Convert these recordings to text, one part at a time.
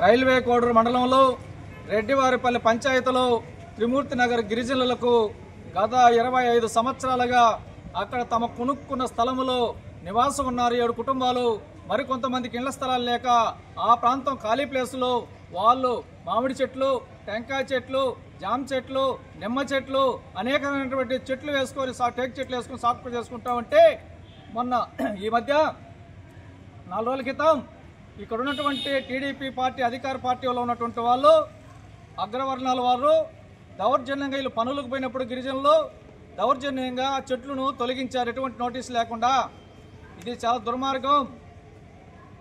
Railway Koduru మండలంలో రెడ్డివారిపల్లి పంచాయతీలో త్రిమూర్తి నగర్ గిరిజనులకు గత 25 సంవత్సరాలుగా అక్కడ తమ కొనుక్కున్న స్థలములో నివాసం ఉన్నారు 7 కుటుంబాలు. మరికొంతమందికి ఇళ్ల స్థలాలు లేక ఆ ప్రాంతం ఖాళీ ప్లేసులో వాళ్ళు మామిడి చెట్లు, టెంకాయ చెట్లు, జామ చెట్లు, నిమ్మ చెట్లు, అనేకమైనటువంటి చెట్లు వేసుకొని టేక్ చెట్లు వేసుకొని సాగు చేసుకుంటా ఉంటే మొన్న ఈ మధ్య 4 రోజుల క్రితం ఇక్కడ ఉన్నటువంటి టీడీపీ పార్టీ అధికార పార్టీలో ఉన్నటువంటి వాళ్ళు అగ్రవర్ణాల వారు దౌర్జన్యంగా వీళ్ళు పనులకు పోయినప్పుడు గిరిజనులు దౌర్జన్యంగా చెట్లను తొలగించారు, ఎటువంటి నోటీస్ లేకుండా. ఇది చాలా దుర్మార్గం.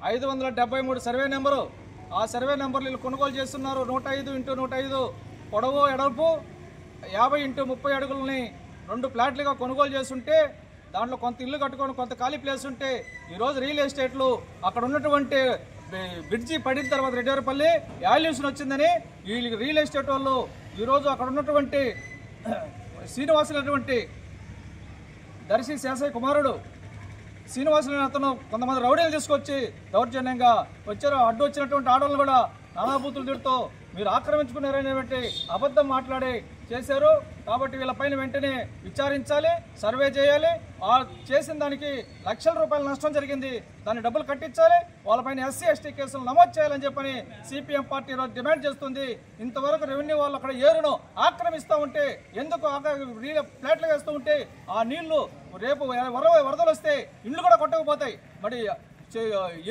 573 సర్వే నెంబరు, ఆ సర్వే నెంబర్లు వీళ్ళు కొనుగోలు చేస్తున్నారు. 105x105 పొడవు ఎడల్పు 50x30 అడుగులని 2 ప్లాట్లుగా కొనుగోలు చేస్తుంటే దాంట్లో కొంత ఇల్లు కట్టుకొని కొంత ఖాళీ ప్లేస్ ఉంటే ఈరోజు రియల్ ఎస్టేట్లు అక్కడ ఉన్నటువంటి బ్రిడ్జి పడిన తర్వాత రెడ్డివారిపల్లి వాల్యూషన్ వచ్చిందని వీళ్ళకి రియల్ ఎస్టేట్ వాళ్ళు ఈరోజు అక్కడ ఉన్నటువంటి శ్రీనివాసులైనటువంటి దర్శి శేషయ్య కుమారుడు శ్రీనివాసులైన అతను కొంతమంది రౌడీలు తీసుకొచ్చి దౌర్జన్యంగా వచ్చారు. అడ్డు వచ్చినటువంటి ఆడవాళ్ళు కూడా నానాబూతులు తిడుతూ మీరు ఆక్రమించుకున్నారనేటువంటి అబద్ధం మాట్లాడి చేశారు. కాబట్టి వీళ్ళపైన వెంటనే విచారించాలి, సర్వే చేయాలి. చేసిన దానికి లక్షల రూపాయల నష్టం జరిగింది, దాన్ని డబ్బులు కట్టించాలి. వాళ్ళపైన ఎస్సీ ఎస్టీ కేసులు నమోదు చేయాలని చెప్పని సిపిఎం పార్టీ ఈరోజు డిమాండ్ చేస్తుంది. ఇంతవరకు రెవెన్యూ వాళ్ళు అక్కడ ఏరును ఆక్రమిస్తూ ఉంటే ఎందుకు ఫ్లాట్లు వేస్తూ ఉంటే ఆ నీళ్లు రేపు వరదలు వస్తే ఇండ్లు కూడా కొట్టకపోతాయి. మరి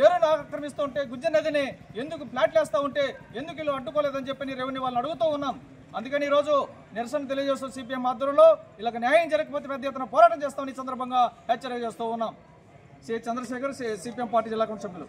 ఏరును ఆక్రమిస్తూ ఉంటే గుజ్జ నదిని ఎందుకు ఫ్లాట్లు వేస్తూ ఉంటే ఎందుకు వీళ్ళు అడ్డుకోలేదని చెప్పని రెవెన్యూ వాళ్ళని అడుగుతూ ఉన్నాం. అందుకని ఈరోజు నిరసన తెలియజేస్తూ సిపిఎం ఆధ్వర్యంలో వీళ్ళకి న్యాయం జరగకపోతే పెద్ద ఎత్తున పోరాటం చేస్తామని ఈ సందర్భంగా హెచ్చరిక చేస్తూ ఉన్నాం. సి చంద్రశేఖర్, సిపిఎం పార్టీ జిల్లా కమిటీ సభ్యులు.